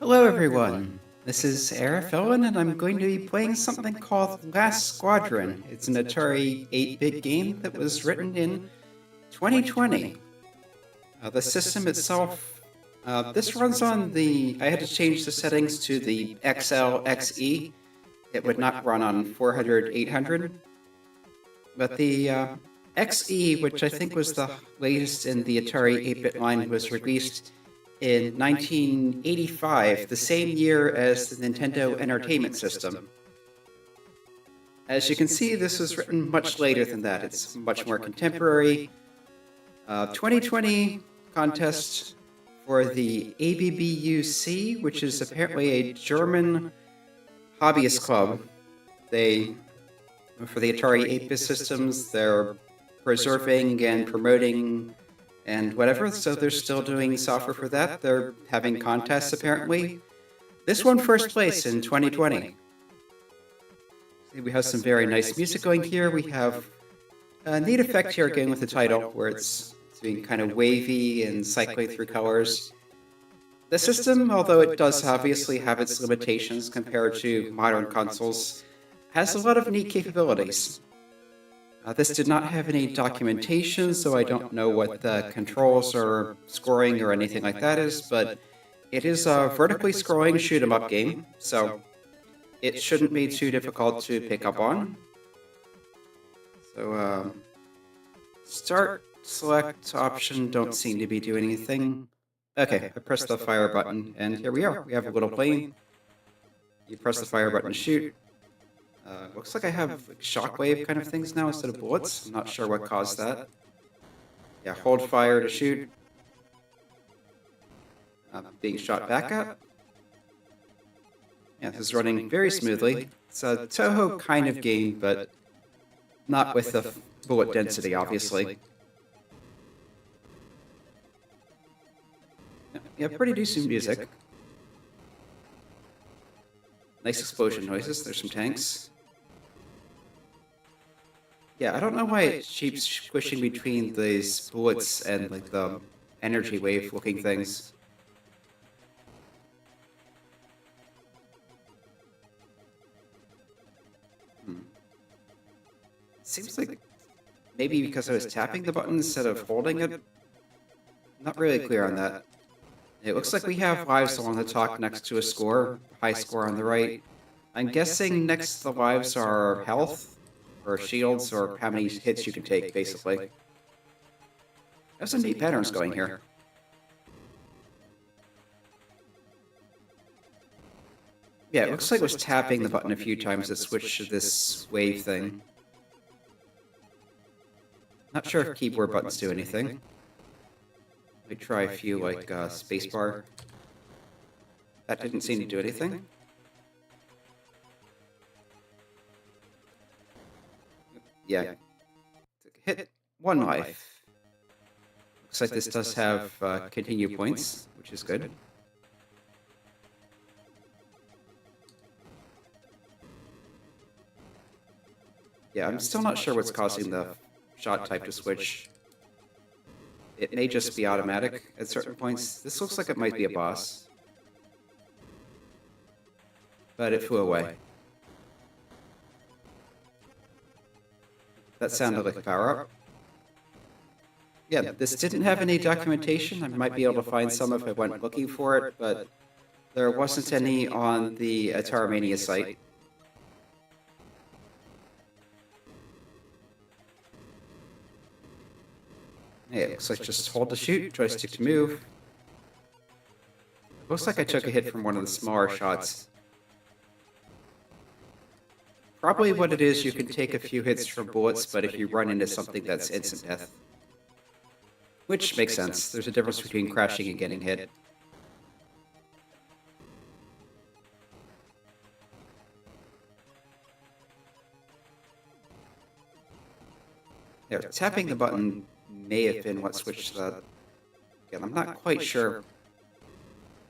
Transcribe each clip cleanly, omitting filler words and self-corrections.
Hello everyone, this is Arafellin and I'm going to be playing something called Last Squadron. It's an Atari 8-bit game that was written in 2020. The system itself, this runs on I had to change the settings to the XL, XE. It would not run on 400, 800. But the XE, which I think was the latest in the Atari 8-bit line, was released in 1985, the same year as the Nintendo Entertainment System. As you can see, this was written much later than that. It's much more contemporary. 2020 contest for the ABBUC, which is apparently a German hobbyist club. For the Atari 8-bit systems, they're preserving and promoting and whatever, so they're still doing software for that. They're having contests, apparently. This won first place in 2020. See, we have some very nice music going here. We have a neat effect here again with the title, where it's being kind of wavy and cycling through colors. The system, although it does obviously have its limitations compared to modern consoles, has a lot of neat capabilities. This did not have any documentation, so I don't know what the controls or scoring or anything like that is, but it is a vertically scrolling shoot-'em-up game, so it shouldn't be too difficult to pick up on. So, start, select, option, don't seem to be doing anything. Okay, I pressed the fire button, and here we are. We have a little plane. You press the fire button to shoot. Looks like I have like, shockwave kind of things now instead of bullets. I'm not sure what caused that. Yeah, hold fire to shoot. Being shot back at. Yeah, this is running very smoothly. It's a Toho kind of game, but not with the bullet density, obviously. Yeah, pretty decent music. Nice explosion noises. There's some tanks. Yeah, I don't know why it keeps squishing between these bullets and like the energy wave looking things. Seems like maybe because I was tapping the button instead of holding it. Not really clear on that. It looks like we have lives along the top next to a score, high score on the right. I'm guessing next to the lives are health, or shields, or how many hits you can take, basically. There's some neat patterns going here. Yeah, it looks like it was tapping the button a few times to switch to this wave thing. Not sure if keyboard buttons do anything. Let me try a few, like spacebar. That didn't seem to do anything. Yeah. Hit one life. Looks like this does have continue points, which is good. Yeah, I'm still not sure what's causing the shot type to switch. It may just be automatic at certain points. This looks like it might be a boss. But it flew away. That sounded like a power-up. Yeah, this didn't have any documentation. I might be able to find some if I went looking for it, but there wasn't any on the Atarimania site. Yeah, it looks like just hold to shoot, joystick to move. Looks like I took a hit from one of the smaller shots. Probably what it is, you can take a few hits from bullets, but if you run into something, that's instant death. Which makes sense. There's a difference between crashing and getting hit. There, tapping the button may have been what switched that. Again, I'm not quite sure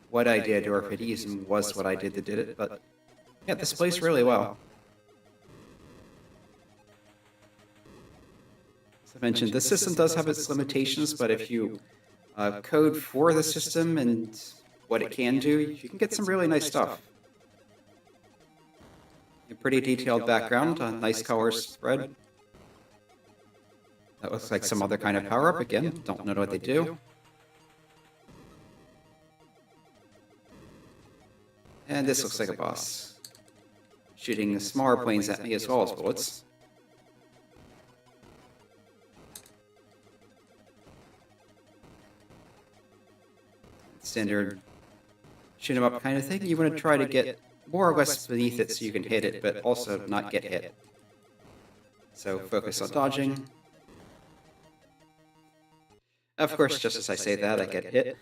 what I did or if it even was what I did that did it, but yeah, this plays really well. As I mentioned, the system does have its limitations, but if you code for the system and what it can do, you can get some really nice stuff. A pretty detailed background, a nice color spread. That looks like some other kind of power-up again. Don't know what they do. And this looks like a boss. Shooting smaller planes at me as well as bullets. Standard shoot 'em up kind of thing. You want to try to get more or less beneath it so you can hit it, but also not get hit. So focus on dodging. Of course, just as I say that, I get hit.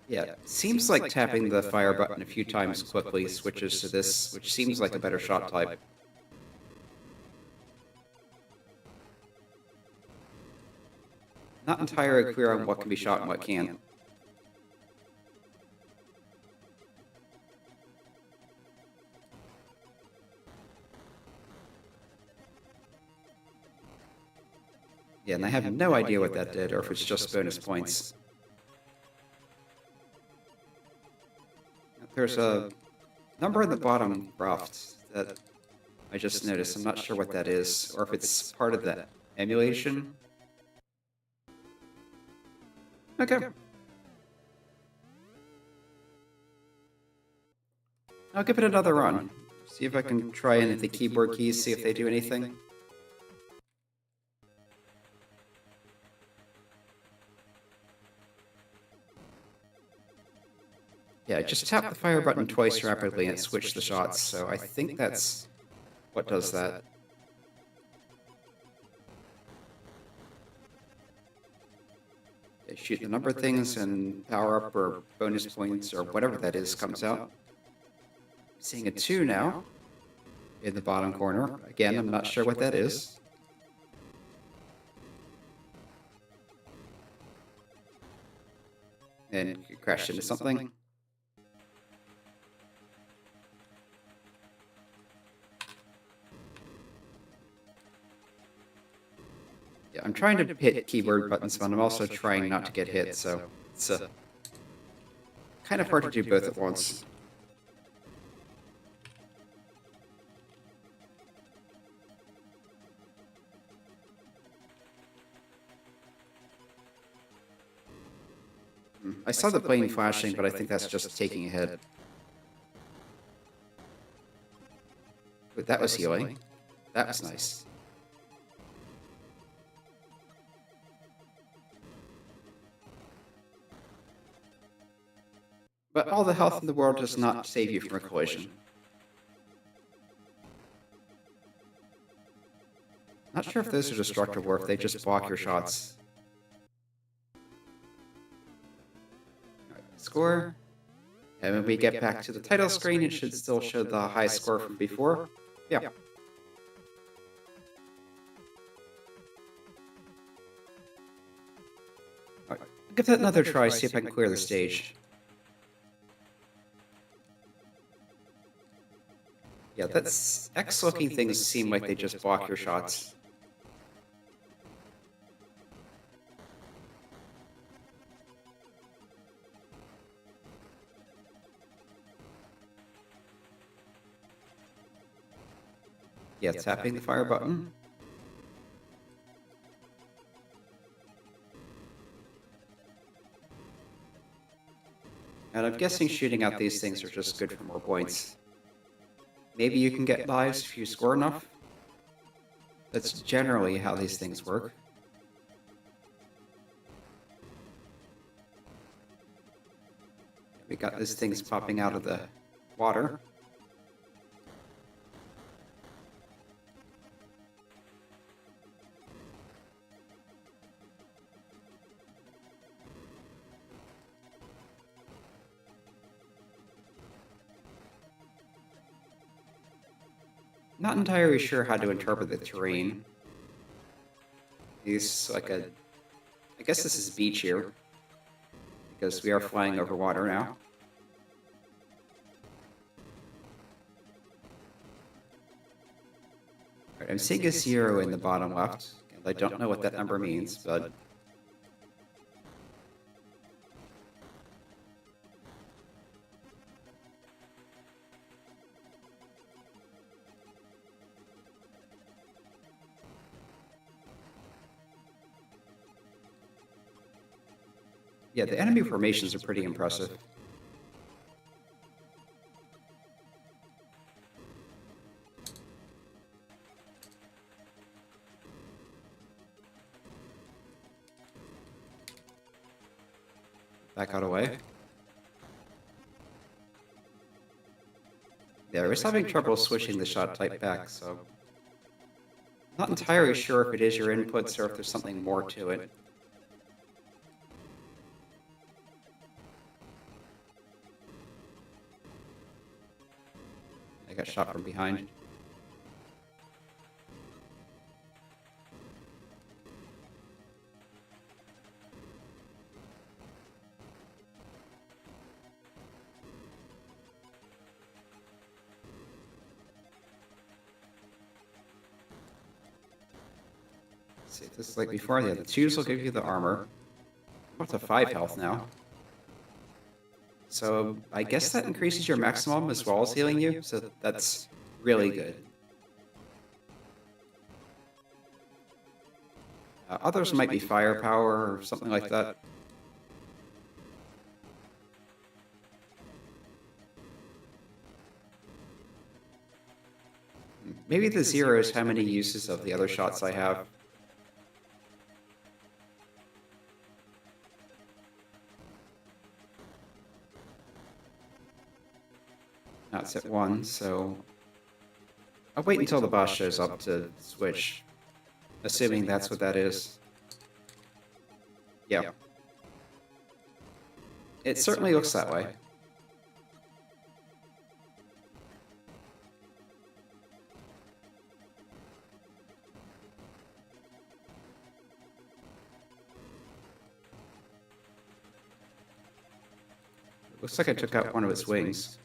Yeah, seems like tapping the fire button a few times quickly switches to this, which seems like a better shot type. Not entirely clear on what can be shot and what can't. Yeah, and I have no idea what that did, or if it's just bonus points. There's a number in the bottom left that I just noticed. I'm not sure what that is, or if it's part of the emulation. Okay. I'll give it another run. See if I can try in the keyboard keys, see if they do anything. Yeah, just tap the fire button twice rapidly and switch the shots, so I think that's what does that. Yeah, shoot the number of things and power up or bonus points or whatever that is comes out. Seeing a 2 now in the bottom corner. Again, I'm not sure what that is. And it crashed into something. Yeah, I'm trying to hit keyboard buttons, but I'm also trying not to get hit, so it's kind of hard to do both at once. I saw the plane flashing, but I think that's just taking a hit. But that was healing. That was nice. But all the health in the world does not save you from a collision. Not sure if those are destructible or if they just block your shots. Score. And when we get back to the title screen, it should still show the high score from before. Yeah. Right. Give that another try, see if I can clear the stage. Yeah, that's X-looking things seem like they just block your shots. Yeah, tapping the fire button. And I'm guessing shooting out these things are just good for more points. Maybe you can get lives if you score enough. That's generally how these things work. We got these things popping out of the water. Not entirely sure how to interpret the terrain. It's like a... I guess this is beach here, because we are flying over water now. Alright, I'm seeing a 0 in the bottom left. I don't know what that number means, but... Yeah, the enemy formations are pretty impressive. That got away. Yeah, I was having trouble switching the shot type back, so... I'm not entirely sure if it is your inputs or if there's something more to it. I got shot from behind. See, this is like before. Yeah, the 2s will give you the armor. I'm up to 5 health now. So I guess that increases your maximum as well as healing you, so that's really good. Others might be firepower or something like that. Maybe the 0 is how many uses of the other shots I have. Now it's at 1, so I'll wait until the boss shows up to switch, assuming that's what that is. Yeah. It certainly looks that way. Looks like I took out one of its wings.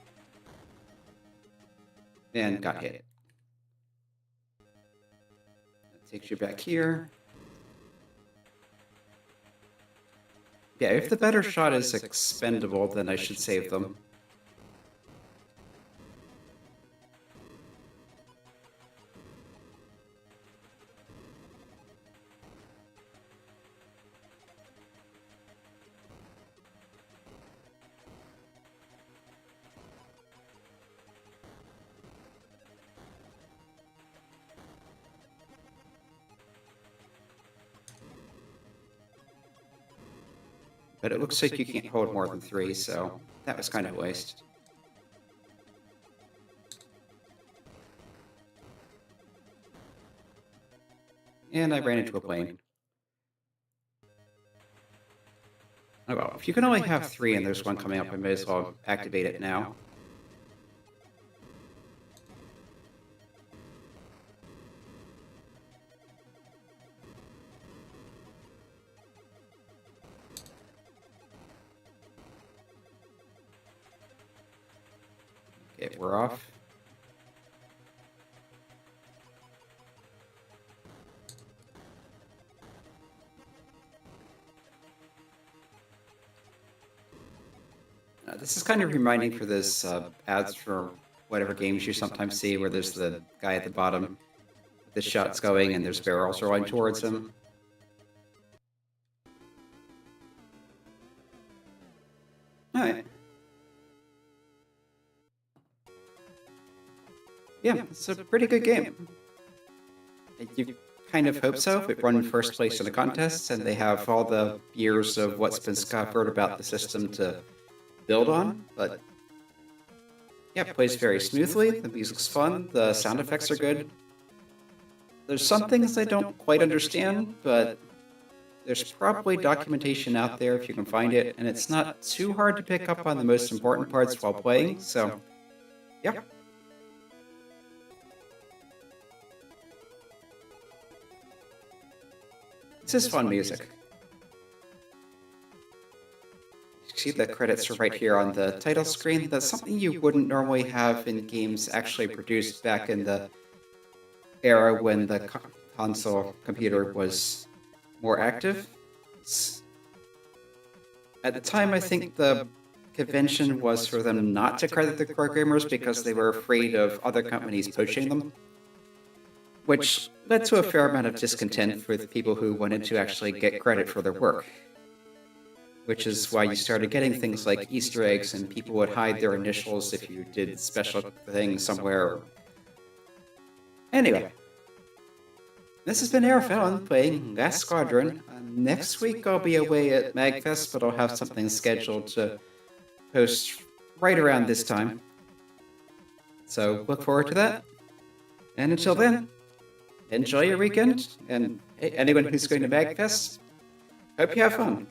And got hit. That takes you back here. Yeah, if the better shot is expendable, then I should save them. But it looks like you can't hold more than 3, so that was kind of a waste. And I ran into a plane. Oh well, if you can only have 3 and there's one coming up, I may as well activate it now. Okay, we're off. This is kind of reminding for this ads for whatever games you sometimes see where there's the guy at the bottom, the shot's going and there's barrels rolling towards him. Alright. Yeah, it's a pretty good game. You kind of hope so if it won first place in the contests and they have all the years of what's been discovered about the system to build on, but yeah, it plays very smoothly, the music's fun, the sound effects are good. There's some things I don't quite understand, but there's probably documentation out there if you can find it, and it's not too hard to pick up on the most important parts while playing, so yeah. This is fun music. See, the credits are right here on the title screen. That's something you wouldn't normally have in games actually produced back in the era when the console computer was more active. At the time, I think the convention was for them not to credit the programmers because they were afraid of other companies poaching them, which led to a fair amount of discontent with people who wanted to actually get credit for their work. Which is why you started getting things like Easter eggs, and people would hide their initials if you did special things somewhere. Anyway, this has been Air Fallon playing Last Squadron. Next week I'll be away at MagFest, but I'll have something scheduled to post right around this time. So look forward to that. And until then, enjoy your weekend, and hey, anyone who's going to MagFest, hope you have fun.